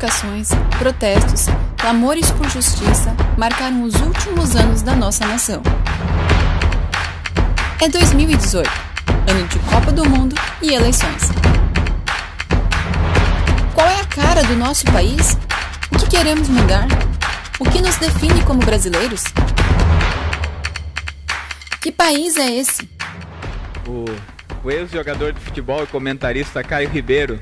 reivindicações, protestos, clamores por justiça marcaram os últimos anos da nossa nação. É 2018, ano de Copa do Mundo e eleições. Qual é a cara do nosso país? O que queremos mudar? O que nos define como brasileiros? Que país é esse? O ex-jogador de futebol e comentarista Caio Ribeiro,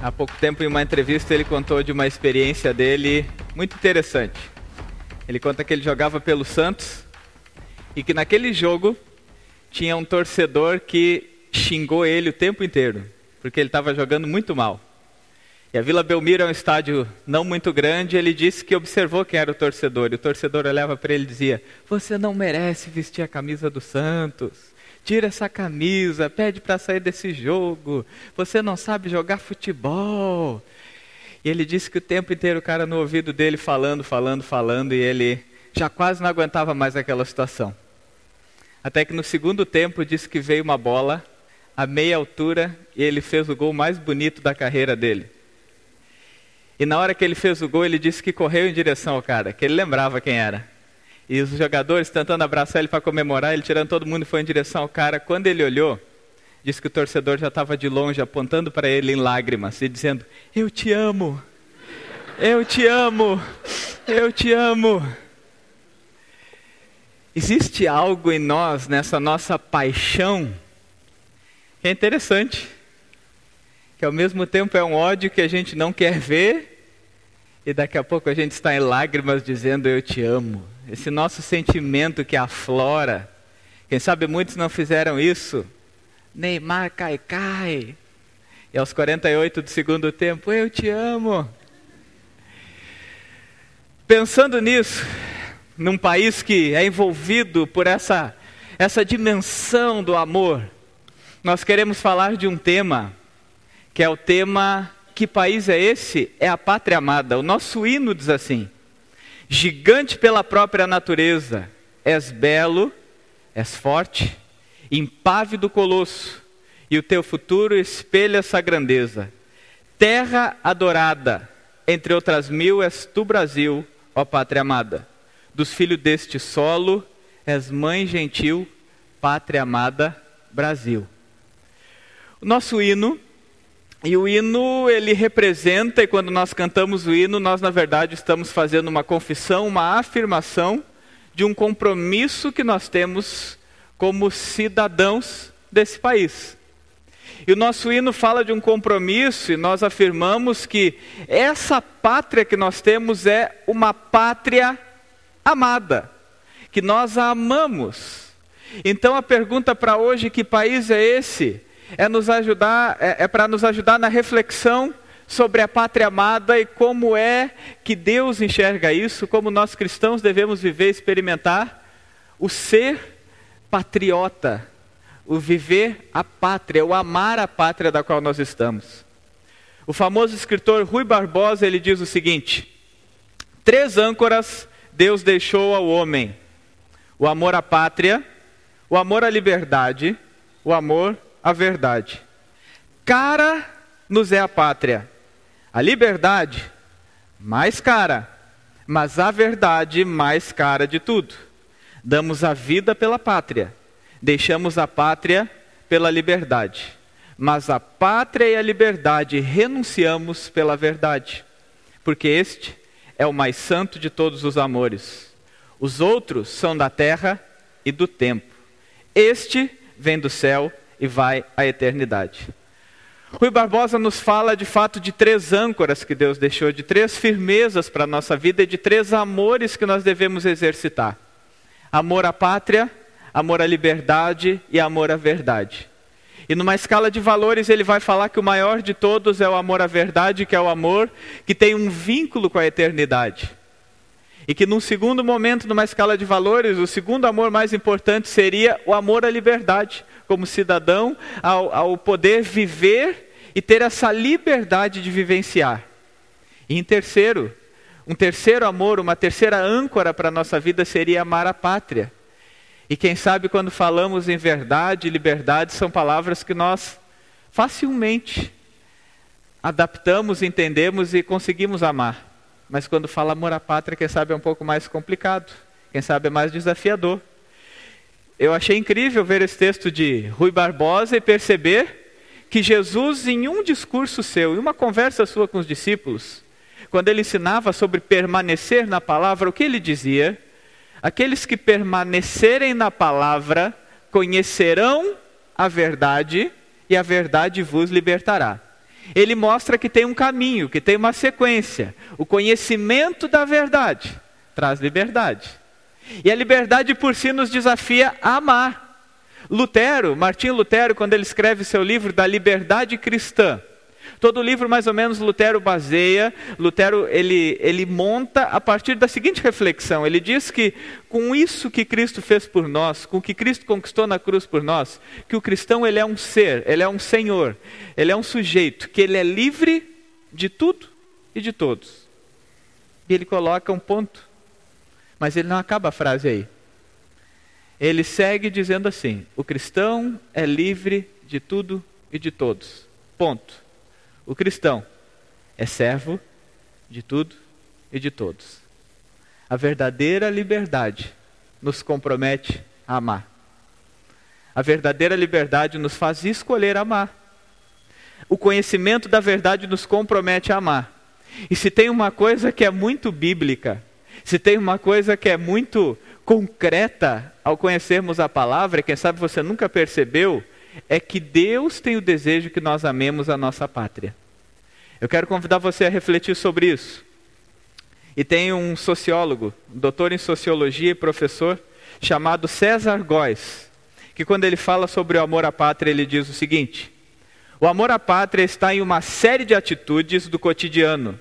há pouco tempo em uma entrevista ele contou de uma experiência dele muito interessante. Ele conta que ele jogava pelo Santos e que naquele jogo tinha um torcedor que xingou ele o tempo inteiro, porque ele estava jogando muito mal. E a Vila Belmiro é um estádio não muito grande, ele disse que observou quem era o torcedor, e o torcedor olhava para ele e dizia: "Você não merece vestir a camisa do Santos, tira essa camisa, pede para sair desse jogo, você não sabe jogar futebol." E ele disse que o tempo inteiro o cara no ouvido dele falando, e ele já quase não aguentava mais aquela situação. Até que no segundo tempo disse que veio uma bola a meia altura e ele fez o gol mais bonito da carreira dele. E na hora que ele fez o gol, ele disse que correu em direção ao cara, que ele lembrava quem era. E os jogadores tentando abraçar ele para comemorar, ele tirando todo mundo e foi em direção ao cara. Quando ele olhou, disse que o torcedor já estava de longe, apontando para ele em lágrimas e dizendo: "Eu te amo, eu te amo, eu te amo." Existe algo em nós, nessa nossa paixão, que é interessante, que ao mesmo tempo é um ódio que a gente não quer ver, e daqui a pouco a gente está em lágrimas dizendo "eu te amo." Esse nosso sentimento que aflora. Quem sabe muitos não fizeram isso. Neymar cai. E aos 48 do segundo tempo, "eu te amo." Pensando nisso, num país que é envolvido por essa dimensão do amor, nós queremos falar de um tema, que é o tema "Que país é esse?" É a pátria amada. O nosso hino diz assim: "Gigante pela própria natureza, és belo, és forte, impávido colosso, e o teu futuro espelha essa grandeza. Terra adorada, entre outras mil, és tu, Brasil, ó pátria amada. Dos filhos deste solo, és mãe gentil, pátria amada, Brasil." O nosso hino, e o hino ele representa, e quando nós cantamos o hino, nós na verdade estamos fazendo uma confissão, uma afirmação de um compromisso que nós temos como cidadãos desse país. E o nosso hino fala de um compromisso, e nós afirmamos que essa pátria que nós temos é uma pátria amada, que nós a amamos. Então a pergunta para hoje, que país é esse? É para nos ajudar na reflexão sobre a pátria amada e como é que Deus enxerga isso, como nós cristãos devemos viver e experimentar o ser patriota, o viver a pátria, o amar a pátria da qual nós estamos. O famoso escritor Rui Barbosa, ele diz o seguinte: 3 âncoras Deus deixou ao homem: o amor à pátria, o amor à liberdade, o amor à verdade. Cara nos é a pátria, a liberdade mais cara, mas a verdade mais cara de tudo. Damos a vida pela pátria, deixamos a pátria pela liberdade, mas a pátria e a liberdade renunciamos pela verdade, porque este é o mais santo de todos os amores. Os outros são da terra e do tempo. Este vem do céu e vai à eternidade. Rui Barbosa nos fala de fato de 3 âncoras que Deus deixou, de 3 firmezas para a nossa vida e de 3 amores que nós devemos exercitar: amor à pátria, amor à liberdade e amor à verdade. E numa escala de valores ele vai falar que o maior de todos é o amor à verdade, que é o amor que tem um vínculo com a eternidade. E que num segundo momento, numa escala de valores, o segundo amor mais importante seria o amor à liberdade, como cidadão, ao poder viver e ter essa liberdade de vivenciar. E em terceiro, um terceiro amor, uma terceira âncora para a nossa vida seria amar a pátria. E quem sabe quando falamos em verdade e liberdade, são palavras que nós facilmente adaptamos, entendemos e conseguimos amar. Mas quando fala amor à pátria, quem sabe é um pouco mais complicado, quem sabe é mais desafiador. Eu achei incrível ver esse texto de Rui Barbosa e perceber que Jesus, em um discurso seu, em uma conversa sua com os discípulos, quando ele ensinava sobre permanecer na palavra, o que ele dizia? Aqueles que permanecerem na palavra conhecerão a verdade e a verdade vos libertará. Ele mostra que tem um caminho, que tem uma sequência. O conhecimento da verdade traz liberdade. E a liberdade por si nos desafia a amar. Martinho Lutero, quando ele escreve seu livro da liberdade cristã, todo o livro mais ou menos Lutero baseia, ele monta a partir da seguinte reflexão. Ele diz que com isso que Cristo fez por nós, com o que Cristo conquistou na cruz por nós, que o cristão ele é um ser, ele é um senhor, ele é um sujeito, que ele é livre de tudo e de todos. E ele coloca um ponto, mas ele não acaba a frase aí. Ele segue dizendo assim: o cristão é livre de tudo e de todos. Ponto. O cristão é servo de tudo e de todos. A verdadeira liberdade nos compromete a amar. A verdadeira liberdade nos faz escolher amar. O conhecimento da verdade nos compromete a amar. E se tem uma coisa que é muito bíblica, se tem uma coisa que é muito concreta ao conhecermos a palavra, quem sabe você nunca percebeu, é que Deus tem o desejo que nós amemos a nossa pátria. Eu quero convidar você a refletir sobre isso. E tem um sociólogo, doutor em sociologia e professor, chamado César Góes, que quando ele fala sobre o amor à pátria, ele diz o seguinte: o amor à pátria está em uma série de atitudes do cotidiano.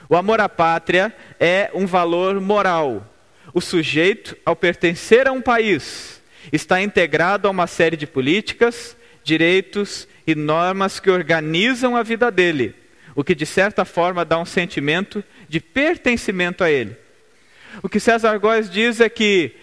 O amor à pátria é um valor moral. O sujeito, ao pertencer a um país, está integrado a uma série de políticas, direitos e normas que organizam a vida dele, o que de certa forma dá um sentimento de pertencimento a ele. O que César Góes diz é que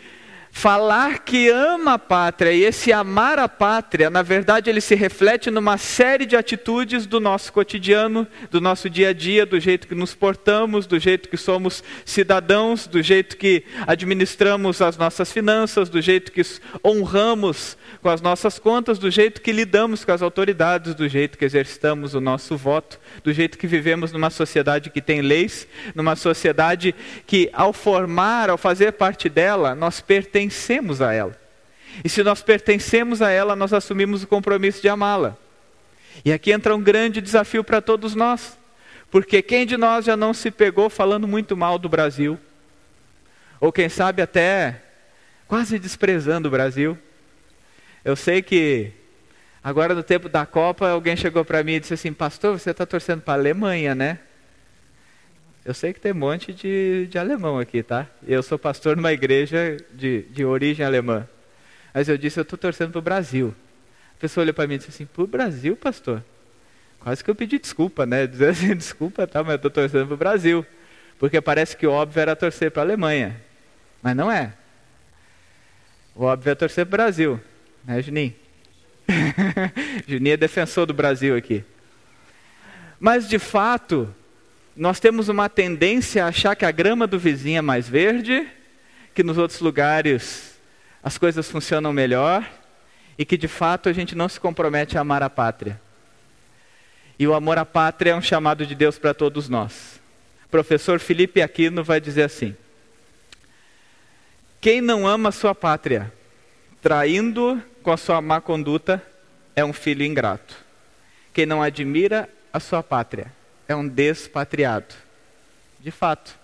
falar que ama a pátria e esse amar a pátria, na verdade ele se reflete numa série de atitudes do nosso cotidiano, do nosso dia a dia, do jeito que nos portamos, do jeito que somos cidadãos, do jeito que administramos as nossas finanças, do jeito que honramos com as nossas contas, do jeito que lidamos com as autoridades, do jeito que exercitamos o nosso voto, do jeito que vivemos numa sociedade que tem leis, numa sociedade que ao fazer parte dela, nós pertencemos a ela. E se nós pertencemos a ela, nós assumimos o compromisso de amá-la. E aqui entra um grande desafio para todos nós. Porque quem de nós já não se pegou falando muito mal do Brasil? Ou quem sabe até quase desprezando o Brasil? Eu sei que agora no tempo da Copa, alguém chegou para mim e disse assim: pastor, você está torcendo para a Alemanha, né? Eu sei que tem um monte de alemão aqui, tá? Eu sou pastor numa igreja de origem alemã. Mas eu disse: eu estou torcendo para o Brasil. A pessoa olhou para mim e disse assim: para o Brasil, pastor? Quase que eu pedi desculpa, né? Dizer assim: desculpa, tá, mas eu estou torcendo para o Brasil. Porque parece que o óbvio era torcer para a Alemanha. Mas não é. O óbvio é torcer para o Brasil. Né, Juninho? Juninho é defensor do Brasil aqui. Mas de fato, nós temos uma tendência a achar que a grama do vizinho é mais verde, que nos outros lugares as coisas funcionam melhor e que de fato a gente não se compromete a amar a pátria. E o amor à pátria é um chamado de Deus para todos nós. O professor Felipe Aquino vai dizer assim: quem não ama a sua pátria, traindo com a sua má conduta, é um filho ingrato. Quem não admira a sua pátria é um despatriado. De fato.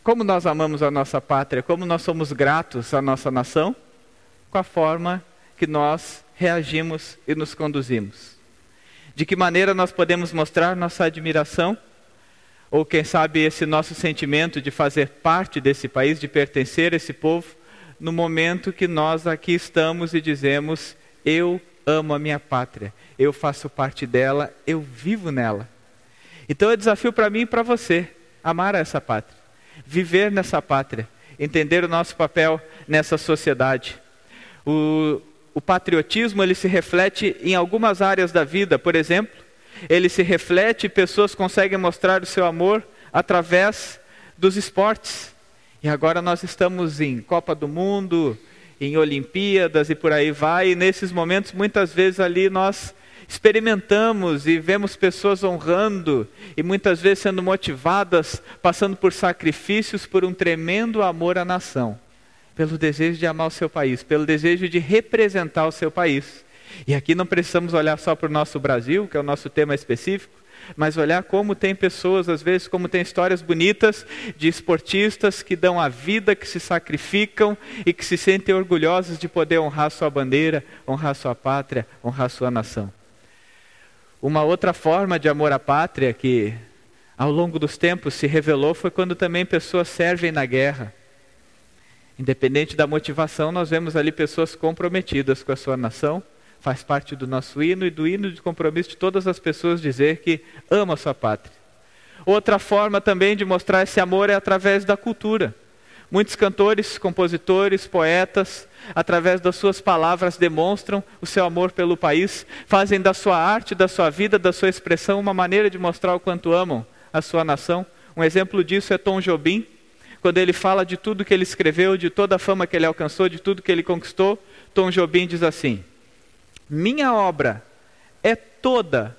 Como nós amamos a nossa pátria, como nós somos gratos à nossa nação, com a forma que nós reagimos e nos conduzimos. De que maneira nós podemos mostrar nossa admiração, ou quem sabe esse nosso sentimento de fazer parte desse país, de pertencer a esse povo, no momento que nós aqui estamos e dizemos: eu amo a minha pátria, eu faço parte dela, eu vivo nela. Então é desafio para mim e para você, amar essa pátria, viver nessa pátria, entender o nosso papel nessa sociedade. O patriotismo ele se reflete em algumas áreas da vida. Por exemplo, ele se reflete e pessoas conseguem mostrar o seu amor através dos esportes. E agora nós estamos em Copa do Mundo, em Olimpíadas e por aí vai, e nesses momentos muitas vezes ali nós experimentamos e vemos pessoas honrando e muitas vezes sendo motivadas, passando por sacrifícios, por um tremendo amor à nação, pelo desejo de amar o seu país, pelo desejo de representar o seu país. E aqui não precisamos olhar só para o nosso Brasil, que é o nosso tema específico, mas olhar como tem pessoas, às vezes, como tem histórias bonitas de esportistas que dão a vida, que se sacrificam e que se sentem orgulhosos de poder honrar sua bandeira, honrar sua pátria, honrar sua nação. Uma outra forma de amor à pátria que ao longo dos tempos se revelou foi quando também pessoas servem na guerra. Independente da motivação, nós vemos ali pessoas comprometidas com a sua nação. Faz parte do nosso hino e do hino de compromisso de todas as pessoas dizer que ama a sua pátria. Outra forma também de mostrar esse amor é através da cultura. Muitos cantores, compositores, poetas, através das suas palavras demonstram o seu amor pelo país, fazem da sua arte, da sua vida, da sua expressão uma maneira de mostrar o quanto amam a sua nação. Um exemplo disso é Tom Jobim, quando ele fala de tudo que ele escreveu, de toda a fama que ele alcançou, de tudo que ele conquistou. Tom Jobim diz assim: minha obra é toda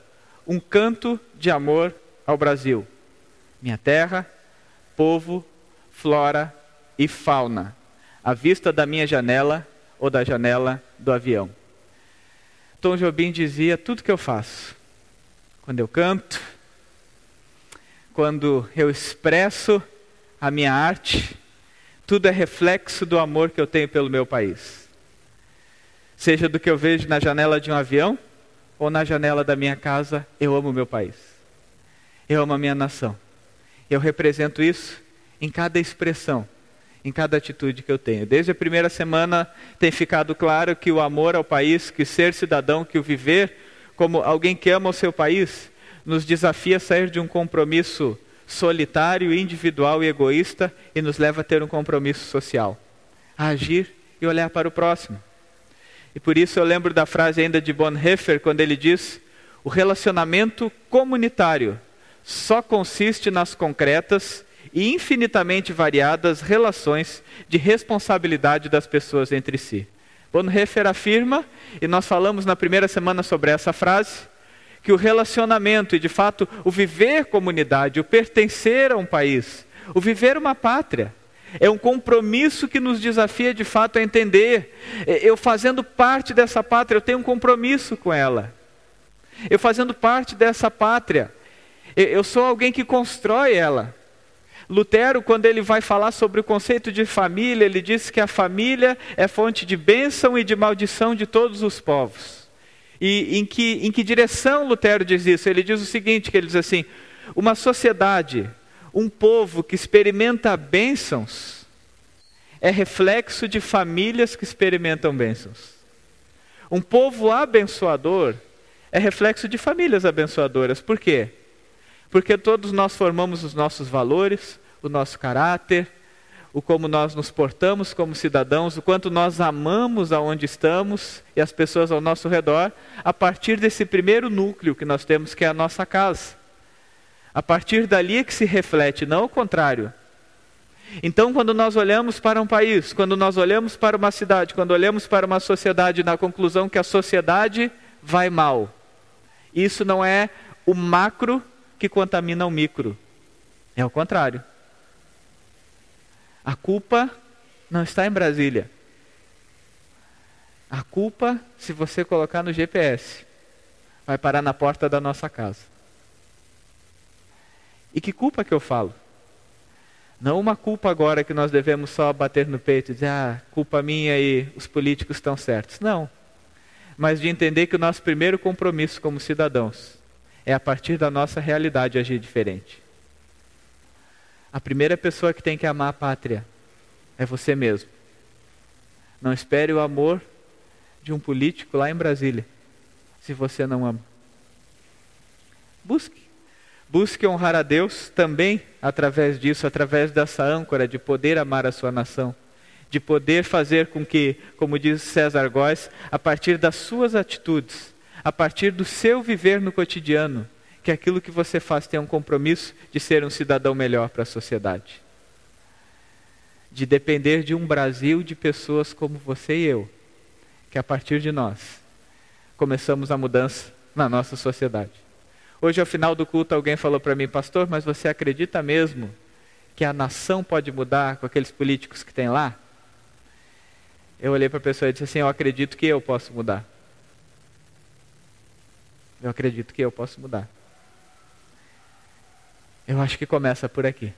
um canto de amor ao Brasil, minha terra, povo, flora e fauna, à vista da minha janela ou da janela do avião. Tom Jobim dizia: tudo que eu faço, quando eu canto, quando eu expresso a minha arte, tudo é reflexo do amor que eu tenho pelo meu país. Seja do que eu vejo na janela de um avião ou na janela da minha casa, eu amo o meu país. Eu amo a minha nação. Eu represento isso em cada expressão, em cada atitude que eu tenho. Desde a primeira semana tem ficado claro que o amor ao país, que o ser cidadão, que o viver como alguém que ama o seu país, nos desafia a sair de um compromisso solitário, individual e egoísta e nos leva a ter um compromisso social, a agir e olhar para o próximo. E por isso eu lembro da frase ainda de Bonhoeffer, quando ele diz: o relacionamento comunitário só consiste nas concretas e infinitamente variadas relações de responsabilidade das pessoas entre si. Bonhoeffer afirma, e nós falamos na primeira semana sobre essa frase, que o relacionamento e de fato o viver comunidade, o pertencer a um país, o viver uma pátria, é um compromisso que nos desafia de fato a entender. Eu fazendo parte dessa pátria, eu tenho um compromisso com ela. Eu fazendo parte dessa pátria, eu sou alguém que constrói ela. Lutero, quando ele vai falar sobre o conceito de família, ele diz que a família é fonte de bênção e de maldição de todos os povos. E em que direção Lutero diz isso? Ele diz o seguinte, que ele diz assim: uma sociedade, um povo que experimenta bênçãos é reflexo de famílias que experimentam bênçãos. Um povo abençoador é reflexo de famílias abençoadoras. Por quê? Porque todos nós formamos os nossos valores, o nosso caráter, o como nós nos portamos como cidadãos, o quanto nós amamos aonde estamos e as pessoas ao nosso redor, a partir desse primeiro núcleo que nós temos, que é a nossa casa. A partir dali é que se reflete, não o contrário. Então, quando nós olhamos para um país, quando nós olhamos para uma cidade, quando olhamos para uma sociedade, na conclusão que a sociedade vai mal, isso não é o macro que contamina o micro. É o contrário. A culpa não está em Brasília. A culpa, se você colocar no GPS, vai parar na porta da nossa casa. E que culpa que eu falo? Não uma culpa agora que nós devemos só bater no peito e dizer: culpa minha e os políticos estão certos. Não. Mas de entender que o nosso primeiro compromisso como cidadãos é a partir da nossa realidade agir diferente. A primeira pessoa que tem que amar a pátria é você mesmo. Não espere o amor de um político lá em Brasília, se você não ama. Busque honrar a Deus também através disso, através dessa âncora de poder amar a sua nação, de poder fazer com que, como diz César Góes, a partir das suas atitudes, a partir do seu viver no cotidiano, que aquilo que você faz tenha um compromisso de ser um cidadão melhor para a sociedade. De depender de um Brasil de pessoas como você e eu, que a partir de nós começamos a mudança na nossa sociedade. Hoje, ao final do culto, alguém falou para mim: pastor, mas você acredita mesmo que a nação pode mudar com aqueles políticos que tem lá? Eu olhei para a pessoa e disse assim: eu acredito que eu posso mudar. Eu acredito que eu posso mudar. Eu acho que começa por aqui.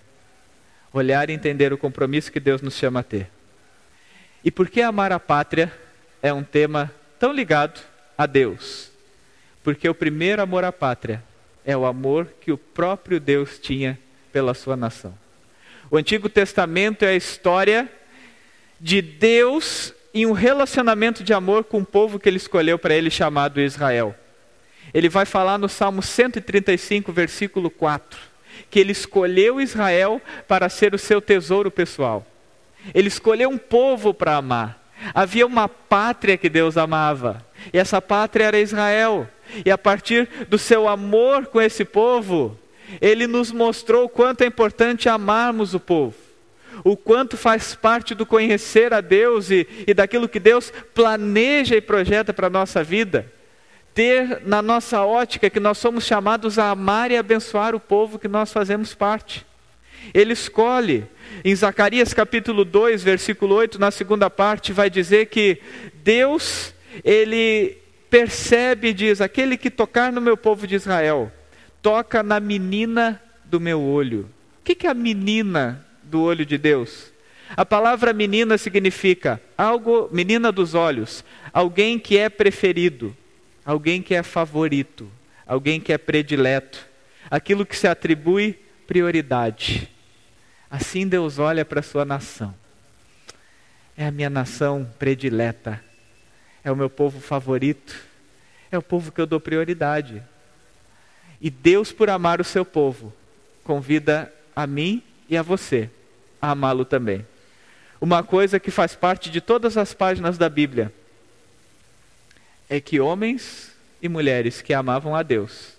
Olhar e entender o compromisso que Deus nos chama a ter. E por que amar a pátria é um tema tão ligado a Deus? Porque o primeiro amor à pátria é o amor que o próprio Deus tinha pela sua nação. O Antigo Testamento é a história de Deus em um relacionamento de amor com o povo que Ele escolheu para Ele, chamado Israel. Ele vai falar no Salmo 135, versículo 4, que Ele escolheu Israel para ser o seu tesouro pessoal. Ele escolheu um povo para amar. Havia uma pátria que Deus amava, e essa pátria era Israel. E a partir do seu amor com esse povo, Ele nos mostrou o quanto é importante amarmos o povo, o quanto faz parte do conhecer a Deus e daquilo que Deus planeja e projeta para a nossa vida. Ter na nossa ótica que nós somos chamados a amar e abençoar o povo que nós fazemos parte. Ele escolhe, em Zacarias capítulo 2, versículo 8, na segunda parte, vai dizer que Deus, Ele percebe e diz: aquele que tocar no meu povo de Israel, toca na menina do meu olho. O que é a menina do olho de Deus? A palavra menina significa algo, menina dos olhos, alguém que é preferido, alguém que é favorito, alguém que é predileto, aquilo que se atribui prioridade. Assim Deus olha para a sua nação. É a minha nação predileta, é o meu povo favorito, é o povo que eu dou prioridade. E Deus, por amar o seu povo, convida a mim e a você a amá-lo também. Uma coisa que faz parte de todas as páginas da Bíblia é que homens e mulheres que amavam a Deus,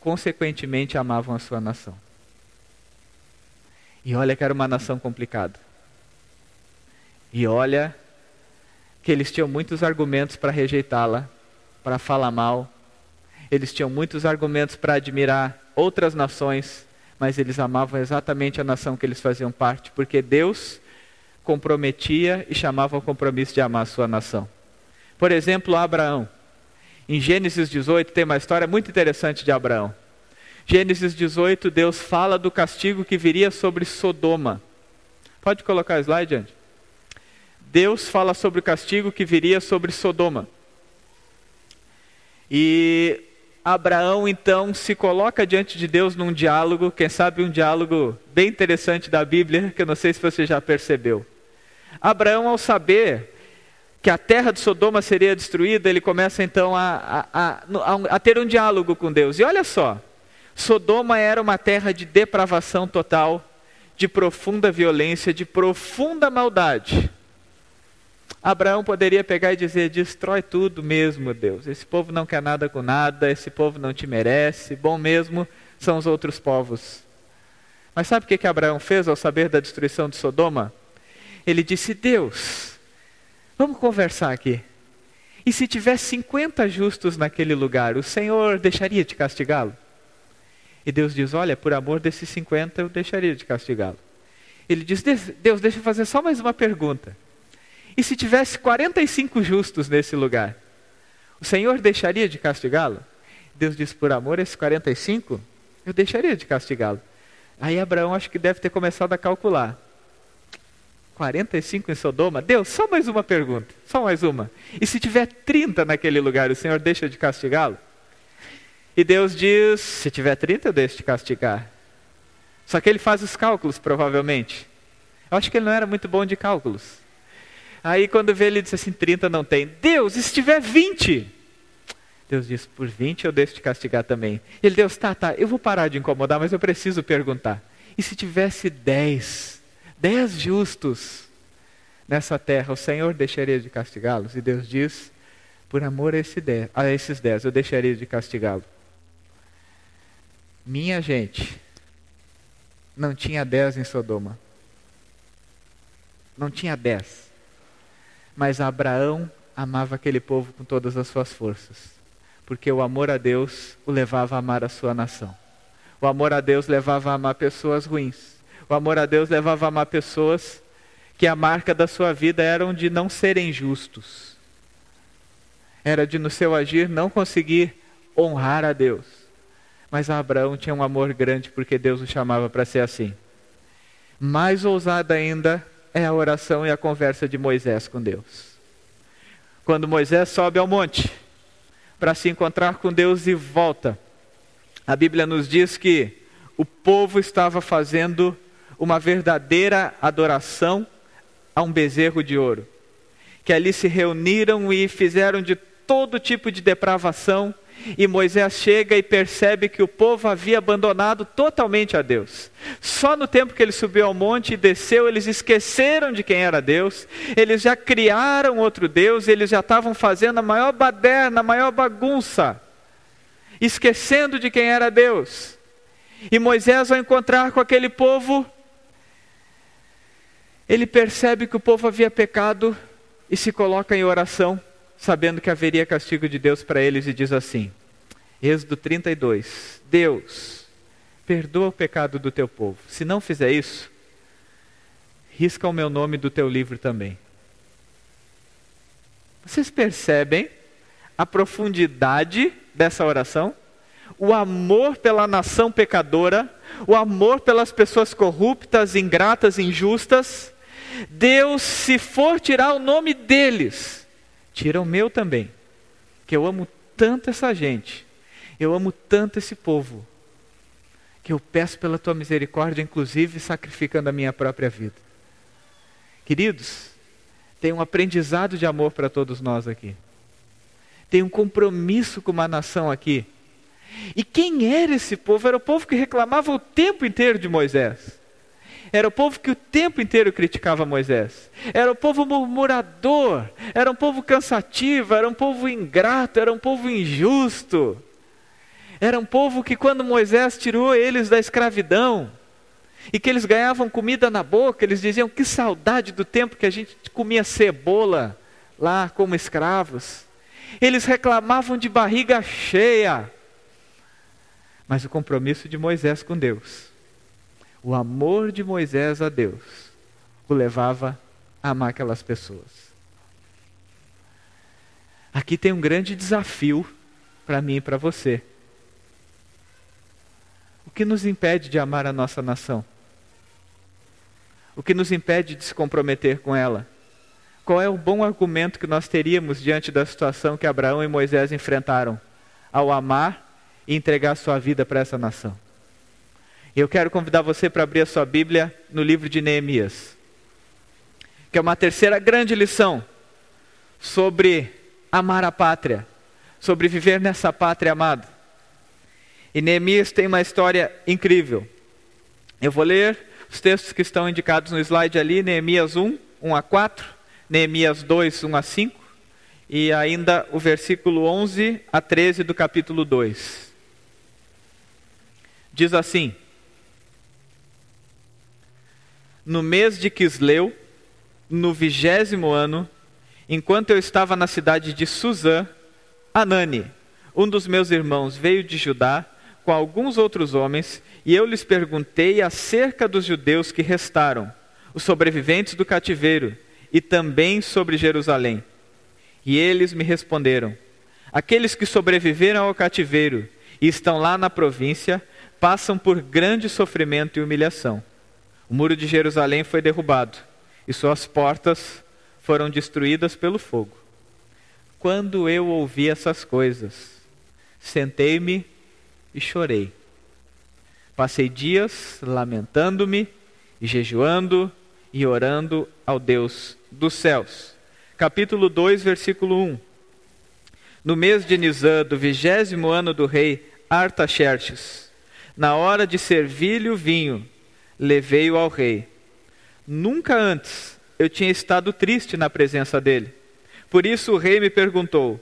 consequentemente amavam a sua nação. E olha que era uma nação complicada. E olha que eles tinham muitos argumentos para rejeitá-la, para falar mal. Eles tinham muitos argumentos para admirar outras nações, mas eles amavam exatamente a nação que eles faziam parte, porque Deus comprometia e chamava ao compromisso de amar a sua nação. Por exemplo, Abraão. Em Gênesis 18 tem uma história muito interessante de Abraão. Gênesis 18, Deus fala do castigo que viria sobre Sodoma. Pode colocar o slide, Andy? Deus fala sobre o castigo que viria sobre Sodoma. E Abraão então se coloca diante de Deus num diálogo, quem sabe um diálogo bem interessante da Bíblia, que eu não sei se você já percebeu. Abraão, ao saber que a terra de Sodoma seria destruída, ele começa então a ter um diálogo com Deus. E olha só, Sodoma era uma terra de depravação total, de profunda violência, de profunda maldade. Abraão poderia pegar e dizer: destrói tudo mesmo, Deus. Esse povo não quer nada com nada, esse povo não te merece, bom mesmo são os outros povos. Mas sabe o que Abraão fez ao saber da destruição de Sodoma? Ele disse: Deus, vamos conversar aqui. E se tivesse 50 justos naquele lugar, o Senhor deixaria de castigá-lo? E Deus diz: olha, por amor desses 50 eu deixaria de castigá-lo. Ele diz: Deus, deixa eu fazer só mais uma pergunta. E se tivesse 45 justos nesse lugar, o Senhor deixaria de castigá-lo? Deus diz: por amor a esses 45, eu deixaria de castigá-lo. Aí Abraão acho que deve ter começado a calcular. 45 em Sodoma? Deus, só mais uma pergunta, só mais uma. E se tiver 30 naquele lugar, o Senhor deixa de castigá-lo? E Deus diz: se tiver 30 eu deixo de castigar. Só que ele faz os cálculos provavelmente. Eu acho que ele não era muito bom de cálculos. Aí quando vê ele diz assim: 30 não tem. Deus, e se tiver 20? Deus diz: por 20 eu deixo de castigar também. Ele: Deus, tá, eu vou parar de incomodar, mas eu preciso perguntar. E se tivesse 10 justos nessa terra, o Senhor deixaria de castigá-los? E Deus diz: por amor a esses 10 eu deixaria de castigá-lo. Minha gente, não tinha 10 em Sodoma. Não tinha 10. Mas Abraão amava aquele povo com todas as suas forças. Porque o amor a Deus o levava a amar a sua nação. O amor a Deus levava a amar pessoas ruins. O amor a Deus levava a amar pessoas que a marca da sua vida eram de não serem justos. Era de no seu agir não conseguir honrar a Deus. Mas Abraão tinha um amor grande porque Deus o chamava para ser assim. Mais ousada ainda é a oração e a conversa de Moisés com Deus. Quando Moisés sobe ao monte para se encontrar com Deus e volta, a Bíblia nos diz que o povo estava fazendo uma verdadeira adoração a um bezerro de ouro. Que ali se reuniram e fizeram de todo tipo de depravação. E Moisés chega e percebe que o povo havia abandonado totalmente a Deus. Só no tempo que ele subiu ao monte e desceu, eles esqueceram de quem era Deus. Eles já criaram outro Deus, eles já estavam fazendo a maior baderna, a maior bagunça, esquecendo de quem era Deus. E Moisés, ao encontrar com aquele povo, ele percebe que o povo havia pecado e se coloca em oração, sabendo que haveria castigo de Deus para eles, e diz assim, Êxodo 32, Deus, perdoa o pecado do teu povo. Se não fizer isso, risca o meu nome do teu livro também. Vocês percebem a profundidade dessa oração? O amor pela nação pecadora, o amor pelas pessoas corruptas, ingratas, injustas. Deus, se for tirar o nome deles, tira o meu também, que eu amo tanto essa gente, eu amo tanto esse povo, que eu peço pela tua misericórdia, inclusive sacrificando a minha própria vida. Queridos, tem um aprendizado de amor para todos nós aqui. Tem um compromisso com uma nação aqui. E quem era esse povo? Era o povo que reclamava o tempo inteiro de Moisés. Era o povo que o tempo inteiro criticava Moisés. Era o povo murmurador, era um povo cansativo, era um povo ingrato, era um povo injusto. Era um povo que quando Moisés tirou eles da escravidão, e que eles ganhavam comida na boca, eles diziam, que saudade do tempo que a gente comia cebola lá como escravos. Eles reclamavam de barriga cheia. Mas o compromisso de Moisés com Deus, o amor de Moisés a Deus, o levava a amar aquelas pessoas. Aqui tem um grande desafio para mim e para você. O que nos impede de amar a nossa nação? O que nos impede de se comprometer com ela? Qual é o bom argumento que nós teríamos diante da situação que Abraão e Moisés enfrentaram ao amar e entregar sua vida para essa nação? Eu quero convidar você para abrir a sua Bíblia no livro de Neemias, que é uma terceira grande lição sobre amar a pátria, sobre viver nessa pátria amada. E Neemias tem uma história incrível. Eu vou ler os textos que estão indicados no slide ali, Neemias 1, 1 a 4, Neemias 2, 1 a 5, e ainda o versículo 11 a 13 do capítulo 2. Diz assim: no mês de Quisleu, no 20º ano, enquanto eu estava na cidade de Suzã, Anani, um dos meus irmãos, veio de Judá com alguns outros homens, e eu lhes perguntei acerca dos judeus que restaram, os sobreviventes do cativeiro, e também sobre Jerusalém. E eles me responderam: aqueles que sobreviveram ao cativeiro e estão lá na província, passam por grande sofrimento e humilhação. O muro de Jerusalém foi derrubado, e suas portas foram destruídas pelo fogo. Quando eu ouvi essas coisas, sentei-me e chorei. Passei dias lamentando-me, e jejuando e orando ao Deus dos céus. Capítulo 2, versículo 1. No mês de Nisã, do 20º ano do rei Artaxerxes, na hora de servir-lhe o vinho, levei-o ao rei. Nunca antes eu tinha estado triste na presença dele. Por isso o rei me perguntou: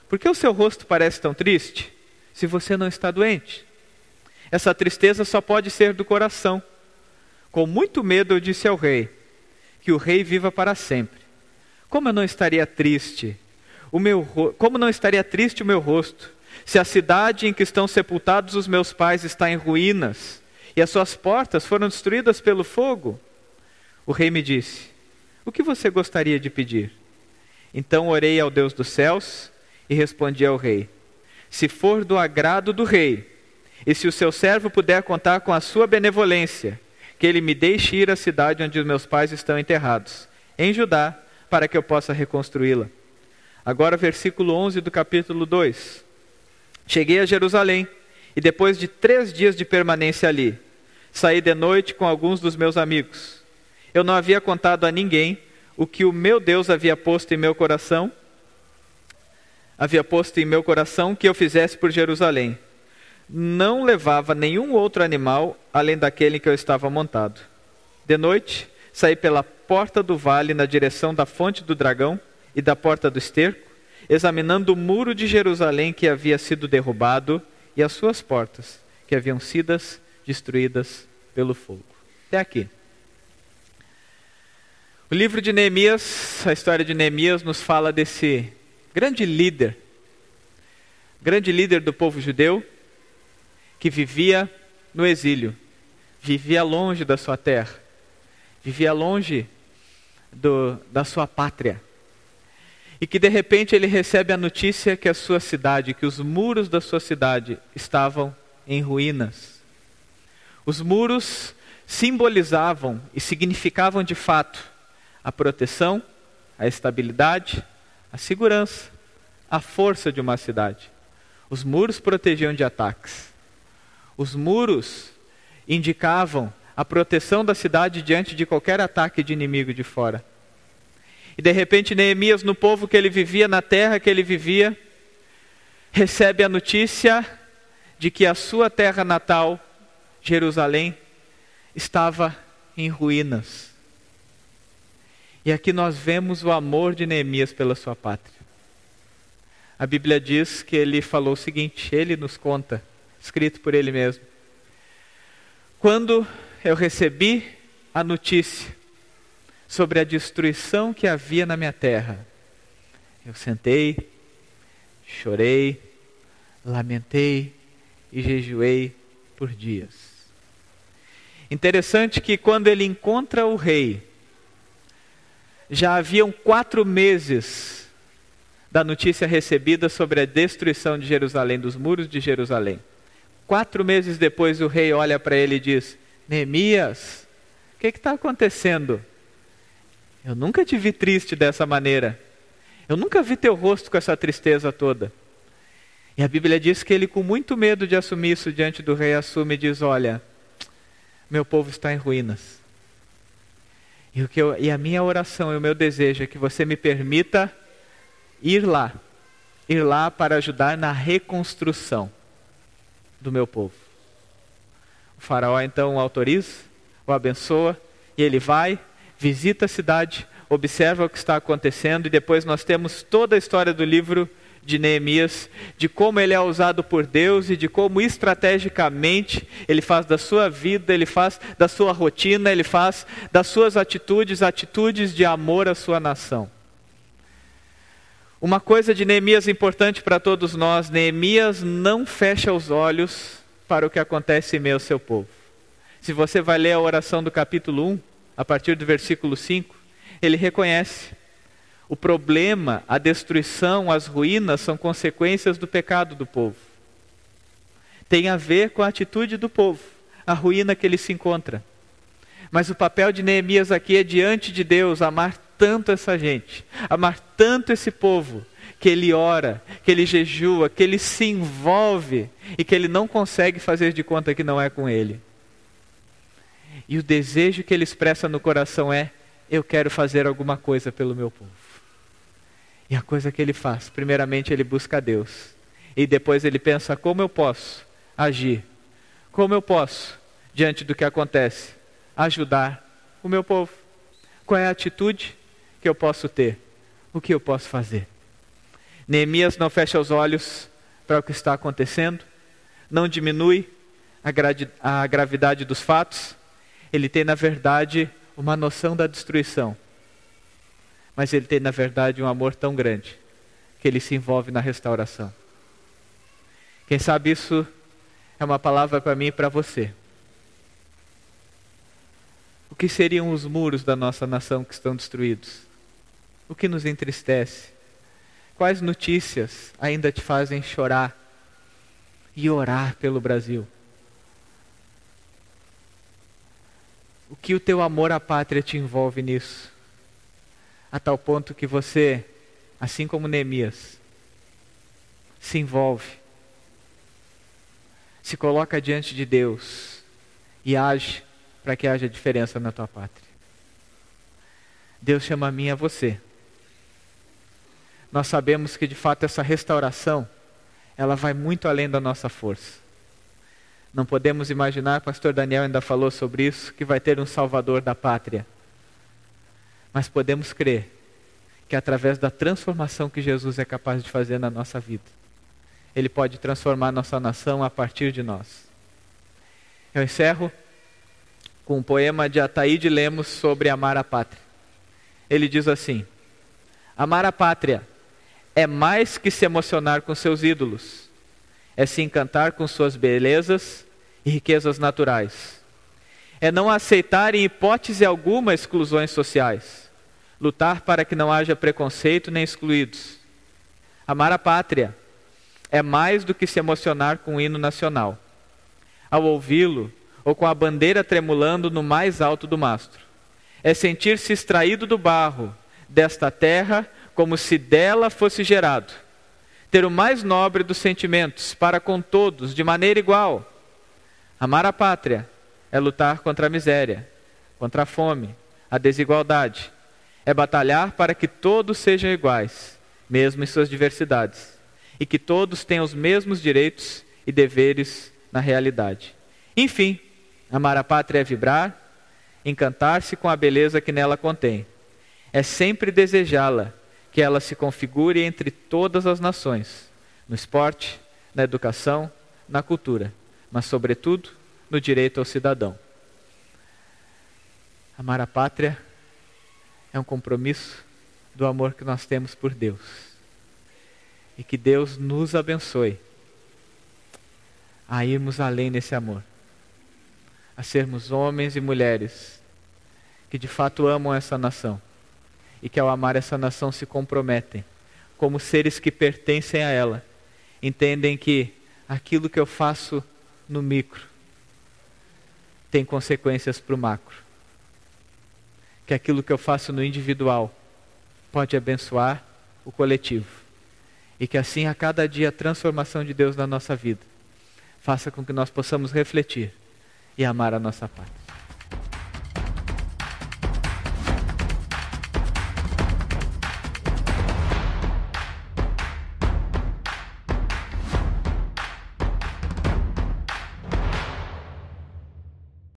por que o seu rosto parece tão triste, se você não está doente? Essa tristeza só pode ser do coração. Com muito medo eu disse ao rei, que o rei viva para sempre. Como não estaria triste o meu rosto, se a cidade em que estão sepultados os meus pais está em ruínas, e as suas portas foram destruídas pelo fogo? O rei me disse, o que você gostaria de pedir? Então orei ao Deus dos céus e respondi ao rei, se for do agrado do rei, e se o seu servo puder contar com a sua benevolência, que ele me deixe ir à cidade onde os meus pais estão enterrados, em Judá, para que eu possa reconstruí-la. Agora versículo 11 do capítulo 2. Cheguei a Jerusalém, e depois de 3 dias de permanência ali, saí de noite com alguns dos meus amigos. Eu não havia contado a ninguém o que o meu Deus havia posto em meu coração que eu fizesse por Jerusalém. Não levava nenhum outro animal além daquele em que eu estava montado. De noite, saí pela porta do vale na direção da fonte do dragão e da porta do esterco, examinando o muro de Jerusalém que havia sido derrubado e as suas portas, que haviam sido destruídas pelo fogo. Até aqui. O livro de Neemias, a história de Neemias, nos fala desse grande líder do povo judeu, que vivia no exílio, vivia longe da sua terra, vivia longe da sua pátria. E que de repente ele recebe a notícia que a sua cidade, que os muros da sua cidade estavam em ruínas. Os muros simbolizavam e significavam de fato a proteção, a estabilidade, a segurança, a força de uma cidade. Os muros protegiam de ataques. Os muros indicavam a proteção da cidade diante de qualquer ataque de inimigo de fora. E de repente Neemias, no povo que ele vivia, na terra que ele vivia, recebe a notícia de que a sua terra natal, Jerusalém, estava em ruínas. E aqui nós vemos o amor de Neemias pela sua pátria. A Bíblia diz que ele falou o seguinte, ele nos conta, escrito por ele mesmo. Quando eu recebi a notícia sobre a destruição que havia na minha terra, eu sentei, chorei, lamentei e jejuei por dias. Interessante que quando ele encontra o rei, já haviam 4 meses da notícia recebida sobre a destruição de Jerusalém, dos muros de Jerusalém. 4 meses depois o rei olha para ele e diz, Neemias, o que está acontecendo? Eu nunca te vi triste dessa maneira. Eu nunca vi teu rosto com essa tristeza toda. E a Bíblia diz que ele, com muito medo de assumir isso diante do rei, assume e diz, olha, meu povo está em ruínas. E a minha oração e o meu desejo é que você me permita ir lá para ajudar na reconstrução do meu povo. O faraó então o autoriza, o abençoa, e ele vai, visita a cidade, observa o que está acontecendo, e depois nós temos toda a história do livro de Neemias, de como ele é usado por Deus e de como estrategicamente ele faz da sua vida, ele faz da sua rotina, ele faz das suas atitudes de amor à sua nação. Uma coisa de Neemias importante para todos nós, Neemias não fecha os olhos para o que acontece em meio ao seu povo. Se você vai ler a oração do capítulo 1, a partir do versículo 5, ele reconhece o problema, a destruição, as ruínas são consequências do pecado do povo. Tem a ver com a atitude do povo, a ruína que ele se encontra. Mas o papel de Neemias aqui é diante de Deus, amar tanto essa gente, amar tanto esse povo, que ele ora, que ele jejua, que ele se envolve e que ele não consegue fazer de conta que não é com ele. E o desejo que ele expressa no coração é, eu quero fazer alguma coisa pelo meu povo. E a coisa que ele faz, primeiramente ele busca a Deus. E depois ele pensa, como eu posso agir? Como eu posso, diante do que acontece, ajudar o meu povo? Qual é a atitude que eu posso ter? O que eu posso fazer? Neemias não fecha os olhos para o que está acontecendo, não diminui a gravidade dos fatos, ele tem na verdade uma noção da destruição. Mas ele tem na verdade um amor tão grande que ele se envolve na restauração. Quem sabe isso é uma palavra para mim e para você. O que seriam os muros da nossa nação que estão destruídos? O que nos entristece? Quais notícias ainda te fazem chorar e orar pelo Brasil? O que o teu amor à pátria te envolve nisso? A tal ponto que você, assim como Neemias, se envolve, se coloca diante de Deus e age para que haja diferença na tua pátria. Deus chama a mim e a você. Nós sabemos que de fato essa restauração, ela vai muito além da nossa força. Não podemos imaginar, pastor Daniel ainda falou sobre isso, que vai ter um salvador da pátria. Mas podemos crer que através da transformação que Jesus é capaz de fazer na nossa vida, Ele pode transformar nossa nação a partir de nós. Eu encerro com um poema de Ataíde Lemos sobre amar a pátria. Ele diz assim: amar a pátria é mais que se emocionar com seus ídolos, é se encantar com suas belezas e riquezas naturais. É não aceitar em hipótese alguma exclusões sociais, lutar para que não haja preconceito nem excluídos. Amar a pátria é mais do que se emocionar com o hino nacional, ao ouvi-lo ou com a bandeira tremulando no mais alto do mastro. É sentir-se extraído do barro desta terra como se dela fosse gerado. Ter o mais nobre dos sentimentos para com todos de maneira igual. Amar a pátria é lutar contra a miséria, contra a fome, a desigualdade. É batalhar para que todos sejam iguais, mesmo em suas diversidades, e que todos tenham os mesmos direitos e deveres na realidade. Enfim, amar a pátria é vibrar, encantar-se com a beleza que nela contém. É sempre desejá-la, que ela se configure entre todas as nações, no esporte, na educação, na cultura, mas sobretudo no direito ao cidadão. Amar a pátria é um compromisso do amor que nós temos por Deus. E que Deus nos abençoe a irmos além nesse amor, a sermos homens e mulheres que de fato amam essa nação e que ao amar essa nação se comprometem como seres que pertencem a ela, entendem que aquilo que eu faço no micro tem consequências para o macro, que aquilo que eu faço no individual pode abençoar o coletivo, e que assim a cada dia a transformação de Deus na nossa vida faça com que nós possamos refletir e amar a nossa pátria.